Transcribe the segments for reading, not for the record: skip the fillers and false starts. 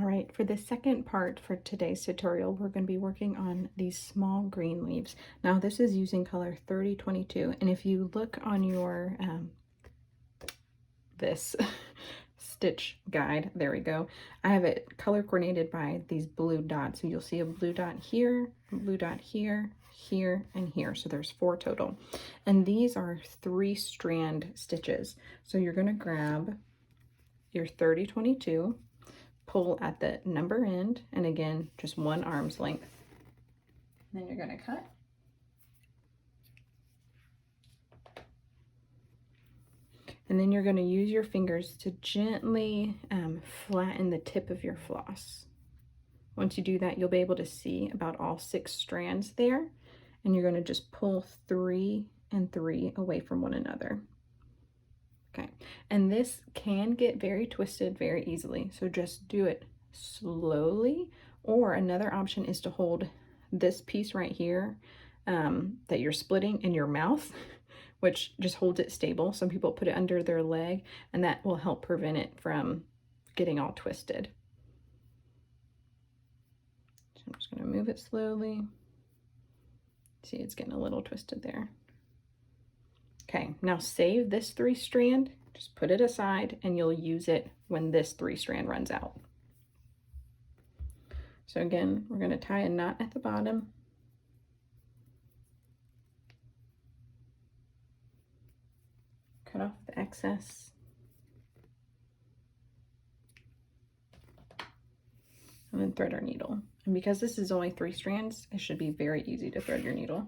All right, for the second part for today's tutorial, we're going to be working on these small green leaves. Now this is using color 3022, and if you look on your this stitch guide, there we go, I have it color coordinated by these blue dots. So you'll see a blue dot here, a blue dot here, here, and here. So there's 4 total. And these are 3-strand stitches. So you're going to grab your 3022, pull at the number end, and again, just 1 arm's length. Then you're going to cut. And then you're going to use your fingers to gently flatten the tip of your floss. Once you do that, you'll be able to see about all 6 strands there, and you're going to just pull 3 and 3 away from one another. Okay, and this can get very twisted very easily, so just do it slowly. Or another option is to hold this piece right here that you're splitting in your mouth, which just holds it stable. Some people put it under their leg, and that will help prevent it from getting all twisted. So I'm just going to move it slowly. See, it's getting a little twisted there. Okay, now save this 3-strand, just put it aside, and you'll use it when this 3-strand runs out. So again, we're going to tie a knot at the bottom. Cut off the excess. And then thread our needle. And because this is only 3 strands, it should be very easy to thread your needle.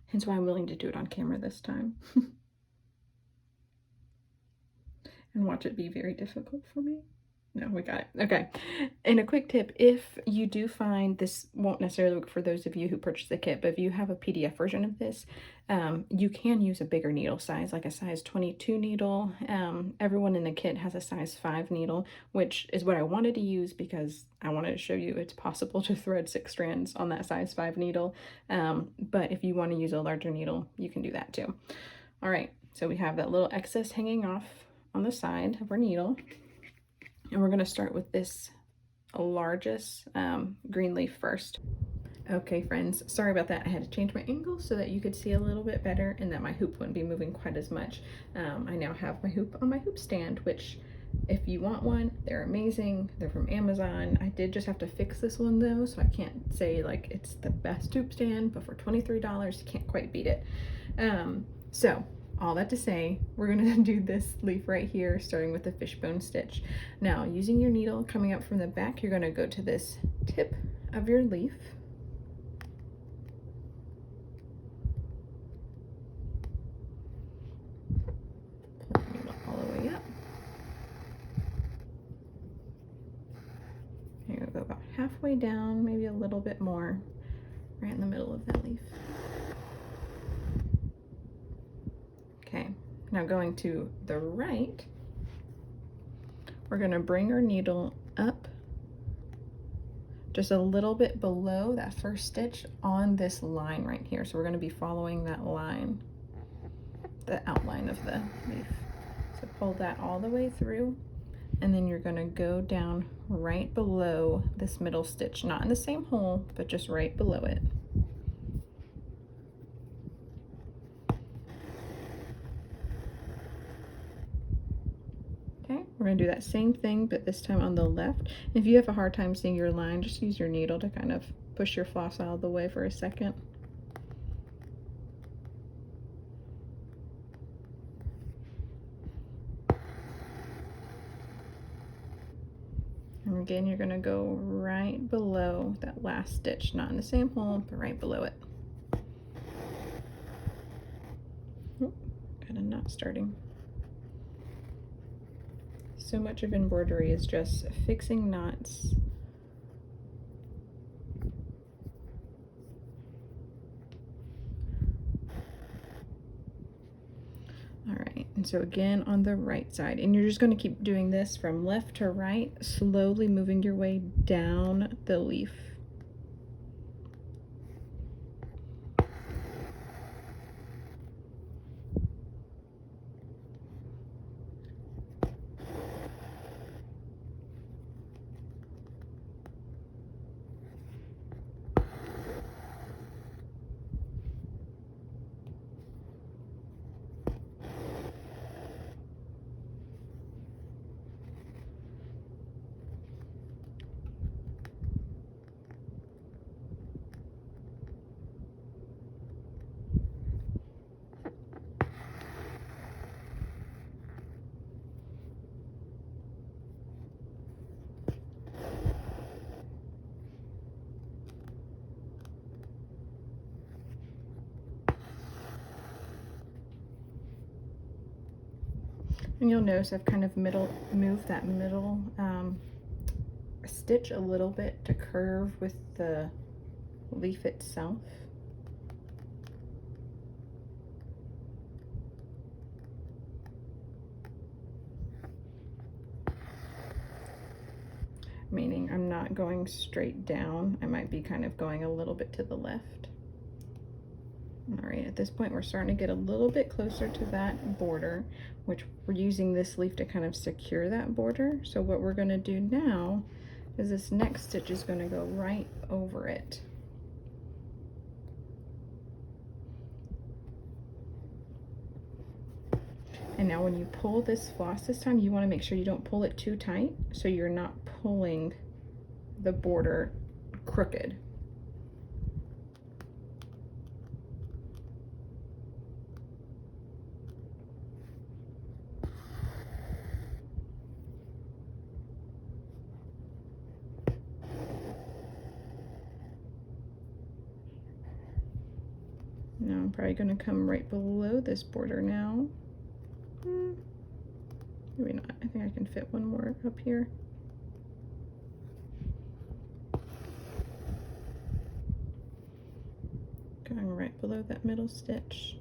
Hence why I'm willing to do it on camera this time. And watch it be very difficult for me. No, we got it. Okay. And a quick tip, if you do find, this won't necessarily work for those of you who purchase the kit, but if you have a PDF version of this, you can use a bigger needle size, like a size 22 needle. Everyone in the kit has a size 5 needle, which is what I wanted to use because I wanted to show you it's possible to thread 6 strands on that size 5 needle. But if you want to use a larger needle, you can do that too. All right, so we have that little excess hanging off on the side of our needle. And we're going to start with this largest green leaf first. Okay, friends, sorry about that. I had to change my angle so that you could see a little bit better and that my hoop wouldn't be moving quite as much. I now have my hoop on my hoop stand, which if you want one, they're amazing. They're from Amazon. I did just have to fix this one though, so I can't say like it's the best hoop stand, but for $23, you can't quite beat it. So all that to say, we're gonna do this leaf right here, starting with the fishbone stitch. Now, using your needle coming up from the back, you're gonna go to this tip of your leaf. Pull the needle all the way up. You're gonna go about halfway down, maybe a little bit more, right in the middle of that leaf. Okay, now going to the right, we're going to bring our needle up just a little bit below that first stitch on this line right here. So we're going to be following that line, the outline of the leaf. So pull that all the way through, and then you're going to go down right below this middle stitch, not in the same hole, but just right below it. We're going to do that same thing, but this time on the left. If you have a hard time seeing your line, just use your needle to kind of push your floss out of the way for a second. And again, you're going to go right below that last stitch, not in the same hole, but right below it. Oh, got a knot starting. So much of embroidery is just fixing knots. All right, and so again on the right side, and you're just going to keep doing this from left to right, slowly moving your way down the leaf. And you'll notice I've kind of moved that middle stitch a little bit to curve with the leaf itself. Meaning I'm not going straight down. I might be kind of going a little bit to the left. All right, at this point we're starting to get a little bit closer to that border, which we're using this leaf to kind of secure that border. So what we're gonna do now is this next stitch is gonna go right over it. And now when you pull this floss this time, you wanna make sure you don't pull it too tight so you're not pulling the border crooked. Now I'm probably gonna come right below this border now. Maybe not, I think I can fit one more up here. Going right below that middle stitch.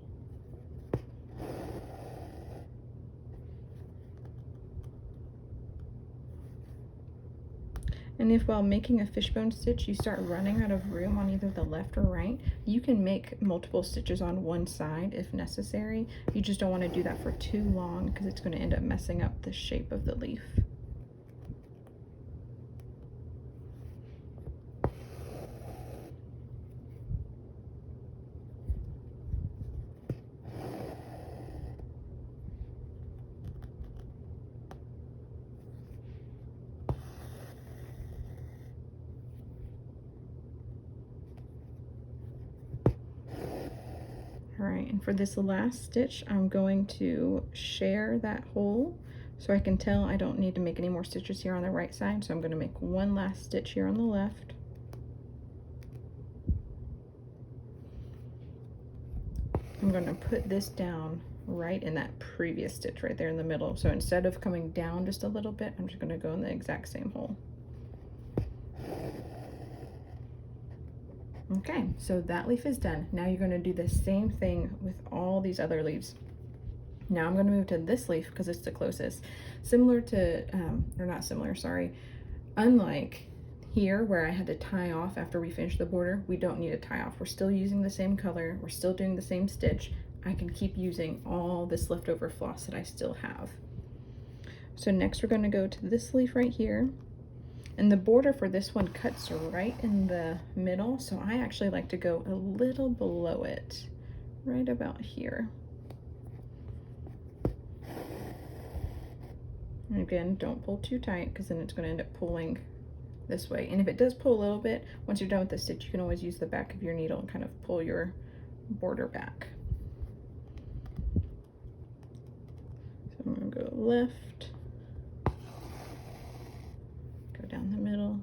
And if while making a fishbone stitch you start running out of room on either the left or right, you can make multiple stitches on one side if necessary. You just don't want to do that for too long because it's going to end up messing up the shape of the leaf. All right, and for this last stitch, I'm going to share that hole so I can tell I don't need to make any more stitches here on the right side. So I'm going to make one last stitch here on the left. I'm going to put this down right in that previous stitch right there in the middle. So instead of coming down just a little bit, I'm just going to go in the exact same hole. Okay, so that leaf is done. Now you're going to do the same thing with all these other leaves. Now I'm going to move to this leaf because it's the closest. Similar to, or not similar, sorry. Unlike here where I had to tie off after we finished the border, we don't need to tie off. We're still using the same color. We're still doing the same stitch. I can keep using all this leftover floss that I still have. So next we're going to go to this leaf right here. And the border for this one cuts right in the middle, so I actually like to go a little below it, right about here. And again, don't pull too tight because then it's going to end up pulling this way. And if it does pull a little bit, once you're done with the stitch, you can always use the back of your needle and kind of pull your border back. So I'm going to go left. Down the middle.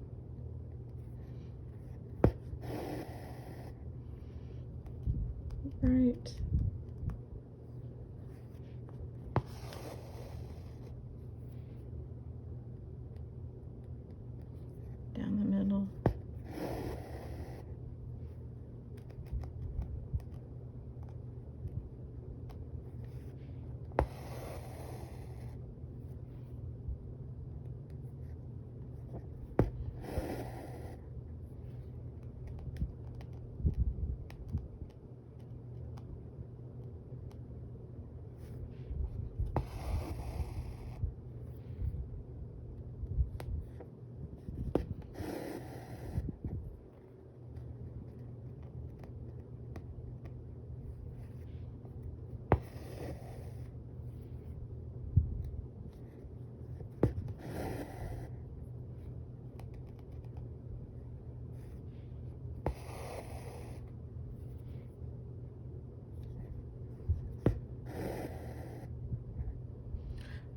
Right. Down the middle.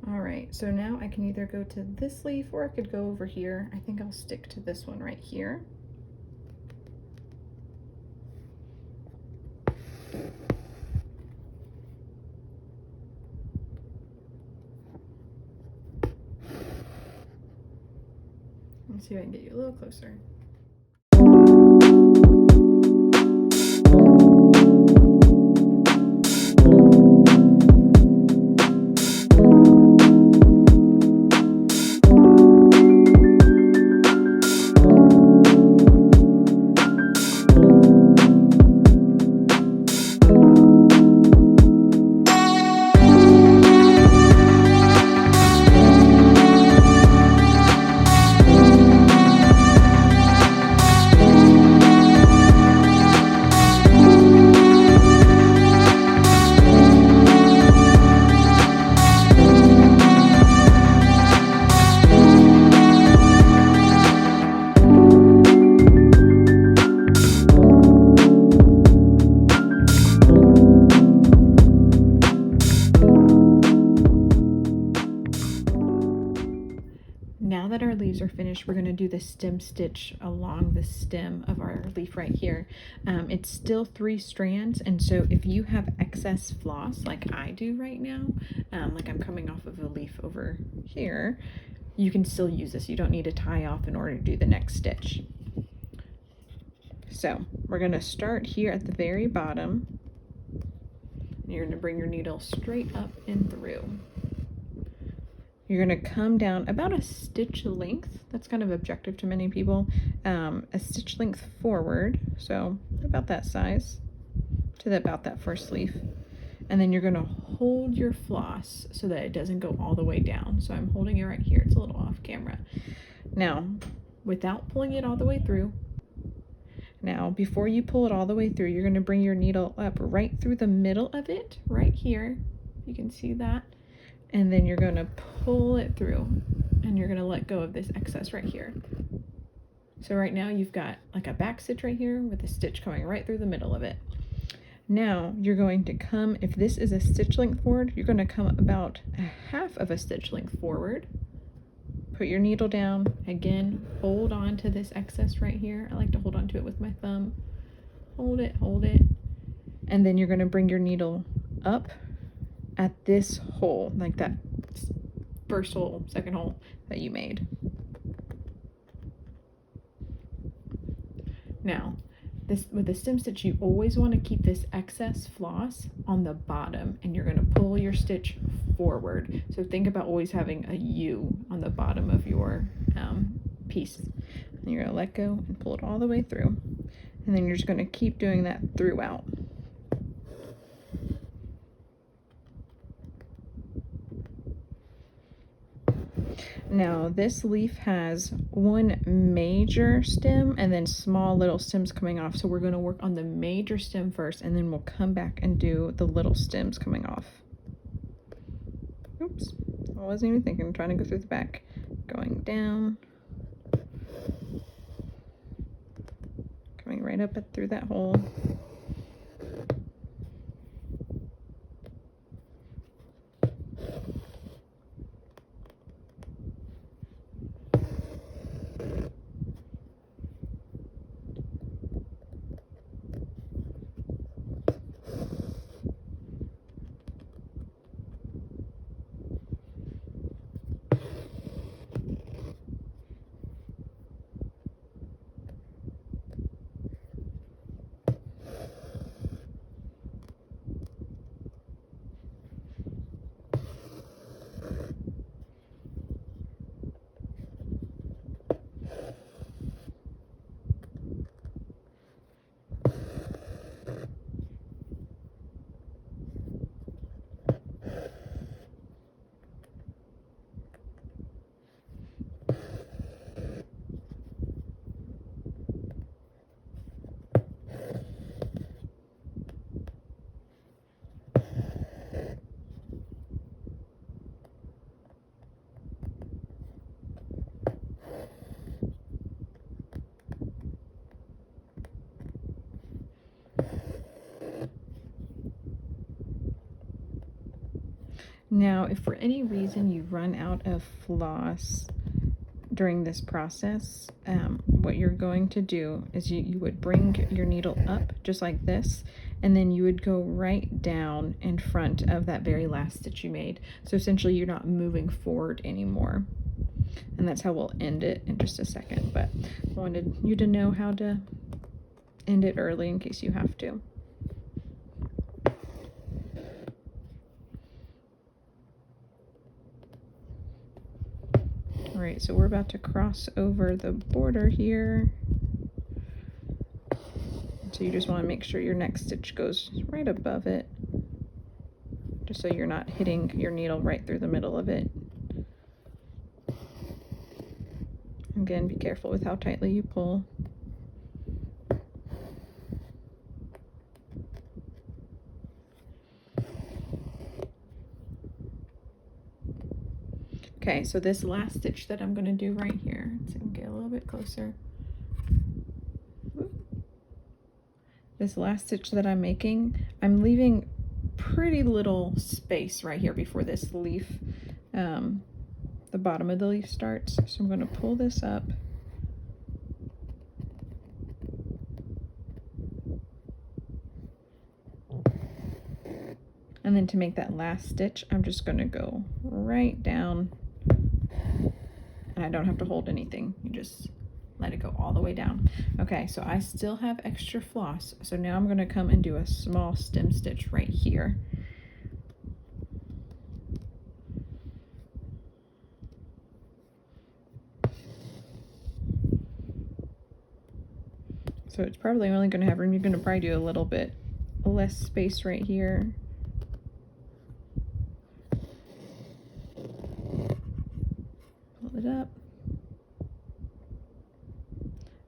All right, so now I can either go to this leaf or I could go over here. I think I'll stick to this one right here. Let's see if I can get you a little closer. Now that our leaves are finished, we're going to do the stem stitch along the stem of our leaf right here. It's still 3 strands, and so if you have excess floss like I do right now, like I'm coming off of a leaf over here, you can still use this. You don't need to tie off in order to do the next stitch. So we're going to start here at the very bottom. You're going to bring your needle straight up and through. You're going to come down about a stitch length. That's kind of objective to many people. A stitch length forward, so about that size, to about that first leaf. And then you're going to hold your floss so that it doesn't go all the way down. So I'm holding it right here. It's a little off camera. Now, without pulling it all the way through, now before you pull it all the way through, you're going to bring your needle up right through the middle of it, right here. You can see that. And then you're going to pull it through, and you're going to let go of this excess right here. So right now you've got like a back stitch right here with a stitch coming right through the middle of it. Now you're going to come, if this is a stitch length forward, you're going to come about a half of a stitch length forward. Put your needle down, again, hold on to this excess right here. I like to hold on to it with my thumb. Hold it, and then you're going to bring your needle up at this hole, like that first hole, second hole that you made. Now, this with the stem stitch, you always want to keep this excess floss on the bottom, and you're going to pull your stitch forward. So think about always having a U on the bottom of your piece. And you're going to let go and pull it all the way through. And then you're just going to keep doing that throughout. Now this leaf has one major stem and then small little stems coming off. So we're going to work on the major stem first, and then we'll come back and do the little stems coming off. Oops, I wasn't even thinking. I'm trying to go through the back. Going down. Coming right up through that hole. Now, if for any reason you run out of floss during this process, what you're going to do is you would bring your needle up just like this, and then you would go right down in front of that very last stitch you made. So essentially you're not moving forward anymore. And that's how we'll end it in just a second, but I wanted you to know how to end it early in case you have to. All right, so we're about to cross over the border here. So you just want to make sure your next stitch goes right above it, just so you're not hitting your needle right through the middle of it. Again, be careful with how tightly you pull. Okay, so this last stitch that I'm going to do right here, so get a little bit closer. This last stitch that I'm making, I'm leaving pretty little space right here before this leaf, the bottom of the leaf starts. So I'm going to pull this up. And then to make that last stitch, I'm just going to go right down. And I don't have to hold anything. You just let it go all the way down. Okay, so I still have extra floss. So now I'm going to come and do a small stem stitch right here. So it's probably only going to have room. You're going to probably do a little bit less space right here. Pull it up.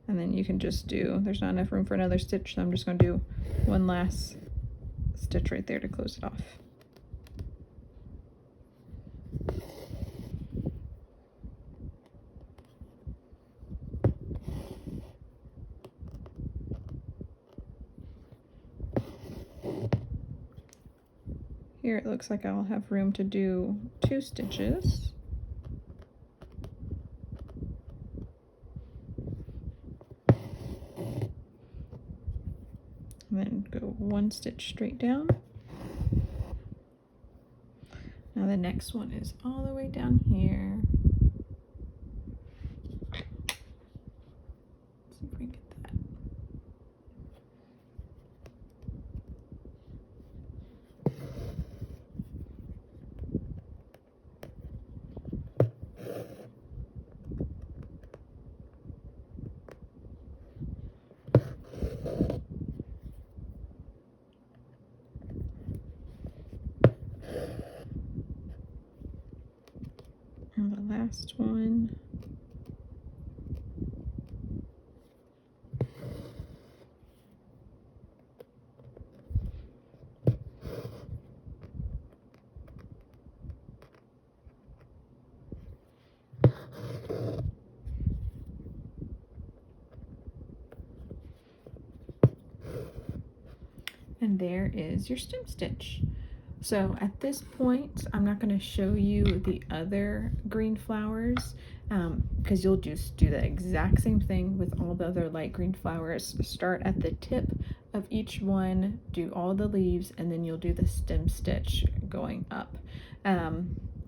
And then you can just do, there's not enough room for another stitch, so I'm just going to do one last stitch right there to close it off. Here it looks like I'll have room to do 2 stitches. And then go 1 stitch straight down. Now the next one is all the way down here. Let's see if we can get that. And the last one. And there is your stem stitch. So at this point, I'm not going to show you the other green flowers because you'll just do the exact same thing with all the other light green flowers. Start at the tip of each one, do all the leaves, and then you'll do the stem stitch going up.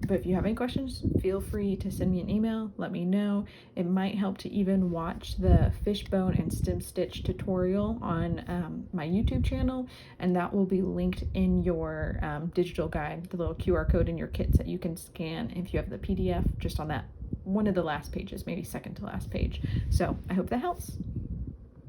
But if you have any questions, feel free to send me an email, let me know. It might help to even watch the fishbone and stem stitch tutorial on my YouTube channel, and that will be linked in your digital guide, the little QR code in your kits that you can scan if you have the PDF, just on that one of the last pages, maybe second to last page. So I hope that helps.